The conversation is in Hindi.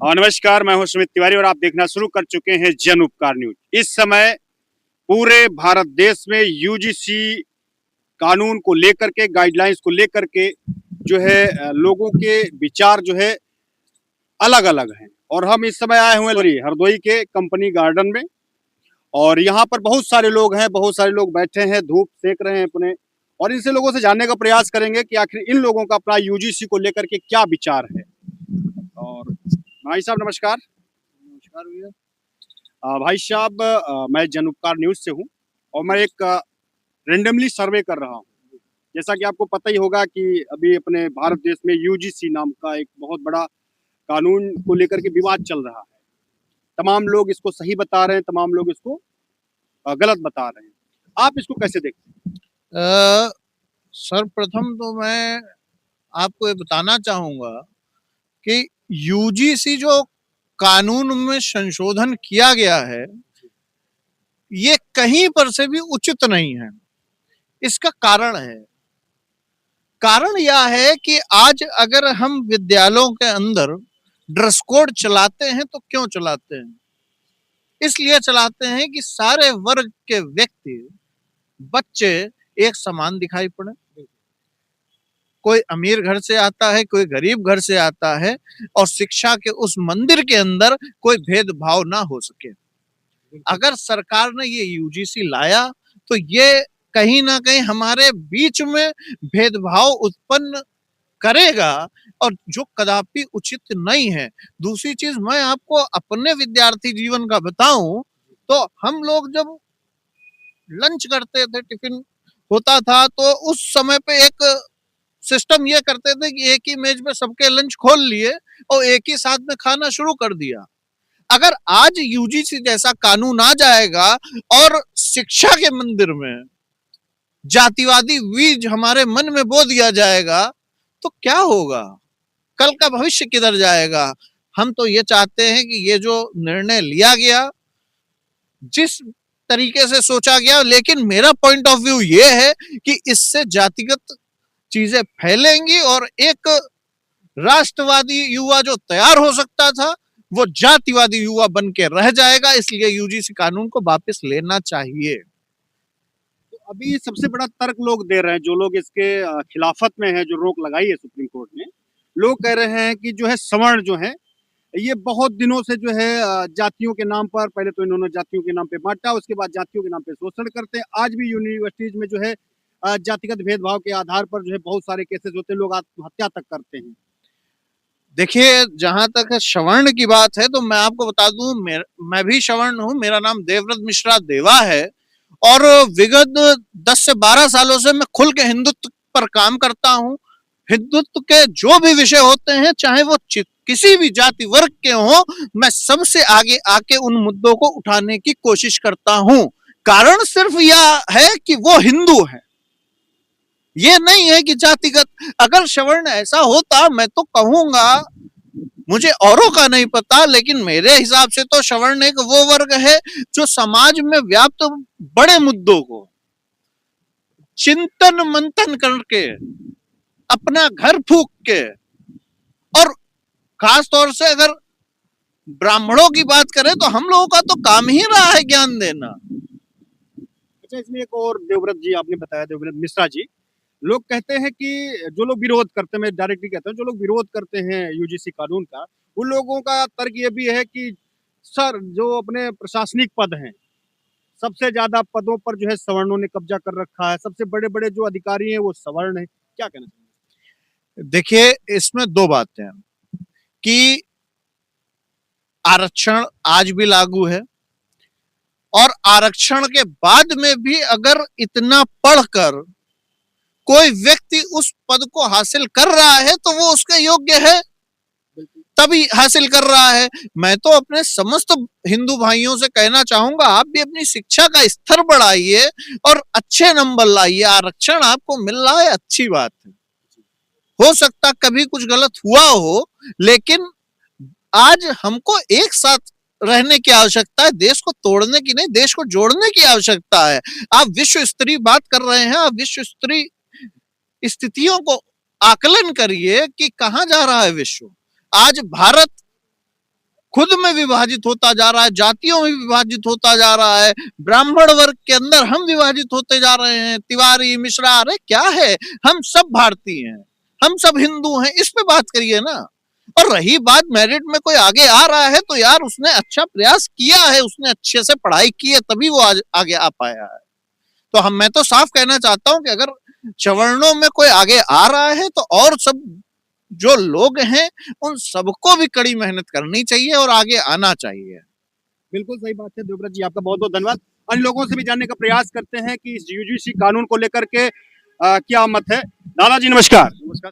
नमस्कार, मैं हूं सुमित तिवारी और आप देखना शुरू कर चुके हैं जन उपकार न्यूज। इस समय पूरे भारत देश में यूजीसी कानून को लेकर के, गाइडलाइंस को लेकर के जो है लोगों के विचार जो है अलग अलग हैं। और हम इस समय आए हुए हैं हरदोई के कंपनी गार्डन में और यहाँ पर बहुत सारे लोग हैं, बहुत सारे लोग बैठे हैं, धूप सेक रहे हैं अपने, और इनसे लोगों से जानने का प्रयास करेंगे कि आखिर इन लोगों का अपना यूजीसी को लेकर के क्या विचार है। और भाई साहब नमस्कार। नमस्कार भैया। भाई साहब, मैं जन उपकार न्यूज से हूँ और मैं एक रेंडमली सर्वे कर रहा हूँ। जैसा कि आपको पता ही होगा कि अभी अपने भारत देश में यूजीसी नाम का एक बहुत बड़ा कानून को लेकर के विवाद चल रहा है। तमाम लोग इसको सही बता रहे हैं, तमाम लोग इसको गलत बता रहे हैं। आप इसको कैसे देखते हैं? सर्वप्रथम तो मैं आपको ये बताना चाहूंगा कि यूजीसी जो कानून में संशोधन किया गया है, ये कहीं पर से भी उचित नहीं है। इसका कारण है, कारण यह है कि आज अगर हम विद्यालयों के अंदर ड्रेस कोड चलाते हैं तो क्यों चलाते हैं? इसलिए चलाते हैं कि सारे वर्ग के व्यक्ति, बच्चे एक समान दिखाई पड़े। कोई अमीर घर से आता है, कोई गरीब घर से आता है, और शिक्षा के उस मंदिर के अंदर कोई भेदभाव ना हो सके। अगर सरकार ने ये यूजीसी लाया तो ये कहीं ना कहीं हमारे बीच में भेदभाव उत्पन्न करेगा, और जो कदापि उचित नहीं है। दूसरी चीज मैं आपको अपने विद्यार्थी जीवन का बताऊं तो हम लोग जब लंच करते थे, टिफिन होता था, तो उस समय पे एक सिस्टम ये करते थे कि एक ही मेज पे सबके लंच खोल लिए और एक ही साथ में खाना शुरू कर दिया। अगर आज यूजीसी जैसा कानून आ जाएगा और शिक्षा के मंदिर में जातिवादी बीज हमारे मन में बो दिया जाएगा तो क्या होगा? कल का भविष्य किधर जाएगा? हम तो ये चाहते हैं कि ये जो निर्णय लिया गया, जिस तरीके से सोचा गया, लेकिन मेरा पॉइंट ऑफ व्यू ये है कि इससे जातिगत चीजें फैलेंगी और एक राष्ट्रवादी युवा जो तैयार हो सकता था वो जातिवादी युवा बन के रह जाएगा। इसलिए यूजीसी कानून को वापस लेना चाहिए। तो अभी सबसे बड़ा तर्क लोग दे रहे हैं, जो लोग इसके खिलाफत में है, जो रोक लगाई है सुप्रीम कोर्ट ने, लोग कह रहे हैं कि जो है सवर्ण जो है ये बहुत दिनों से जो है जातियों के नाम पर, पहले तो इन्होंने जातियों के नाम पे बांटा, उसके बाद जातियों के नाम पे शोषण करते हैं। आज भी यूनिवर्सिटीज में जो है जातिगत भेदभाव के आधार पर जो है बहुत सारे केसेस होते हैं, लोग आत्महत्या तक करते हैं। देखिए, जहां तक सवर्ण की बात है तो मैं आपको बता दूं, मैं भी सवर्ण हूं। मेरा नाम देवव्रत मिश्रा देवा है और विगत 10 से 12 सालों से मैं खुल के हिंदुत्व पर काम करता हूं। हिंदुत्व के जो भी विषय होते हैं, चाहे वो किसी भी जाति वर्ग के हों, मैं सबसे आगे आके उन मुद्दों को उठाने की कोशिश करता हूं। कारण सिर्फ यह है कि वो हिंदू है, ये नहीं है कि जातिगत। अगर सवर्ण ऐसा होता, मैं तो कहूंगा, मुझे औरों का नहीं पता, लेकिन मेरे हिसाब से तो सवर्ण एक वो वर्ग है जो समाज में व्याप्त बड़े मुद्दों को चिंतन मंथन करके, अपना घर फूंक के, और खास तौर से अगर ब्राह्मणों की बात करें तो हम लोगों का तो काम ही रहा है ज्ञान देना। अच्छा, इसमें एक और देवव्रत जी आपने बताया, देवव्रत मिश्रा जी, लोग कहते हैं कि जो लोग विरोध करते हैं, मैं डायरेक्टली कहता हूँ, जो लोग विरोध करते हैं यूजीसी कानून का, उन लोगों का तर्क ये भी है कि सर, जो अपने प्रशासनिक पद हैं, सबसे ज्यादा पदों पर जो है सवर्णों ने कब्जा कर रखा है, सबसे बड़े बड़े जो अधिकारी हैं वो सवर्ण है। क्या कहना चाहिए? देखिए, इसमें दो बातें हैं कि आरक्षण आज भी लागू है, और आरक्षण के बाद में भी अगर इतना पढ़कर कोई व्यक्ति उस पद को हासिल कर रहा है तो वो उसके योग्य है, तभी हासिल कर रहा है। मैं तो अपने समस्त हिंदू भाइयों से कहना चाहूंगा, आप भी अपनी शिक्षा का स्तर बढ़ाइए और अच्छे नंबर लाइए। आरक्षण आपको मिल रहा है, अच्छी बात है, हो सकता कभी कुछ गलत हुआ हो, लेकिन आज हमको एक साथ रहने की आवश्यकता है, देश को तोड़ने की नहीं, देश को जोड़ने की आवश्यकता है। आप विश्व स्तरीय बात कर रहे हैं, आप विश्व स्तरीय स्थितियों को आकलन करिए कि कहां जा रहा है विश्व। आज भारत खुद में विभाजित होता जा रहा है, जातियों में विभाजित होता जा रहा है, ब्राह्मण वर्ग के अंदर हम विभाजित होते जा रहे हैं, तिवारी मिश्रा, अरे क्या है, हम सब भारतीय हैं, हम सब हिंदू हैं, इस पे बात करिए ना। और रही बात मेरिट में कोई आगे आ रहा है तो यार उसने अच्छा प्रयास किया है, उसने अच्छे से पढ़ाई की है तभी वो आगे आ पाया है। तो मैं तो साफ कहना चाहता हूं कि अगर सवर्णों में कोई आगे आ रहा है तो और सब जो लोग हैं उन सबको भी कड़ी मेहनत करनी चाहिए और आगे आना चाहिए। बिल्कुल सही बात है देवव्रत जी, आपका बहुत बहुत धन्यवाद। अन्य लोगों से भी जानने का प्रयास करते हैं कि इस यूजीसी कानून को लेकर के क्या मत है। दादाजी नमस्कार। नमस्कार।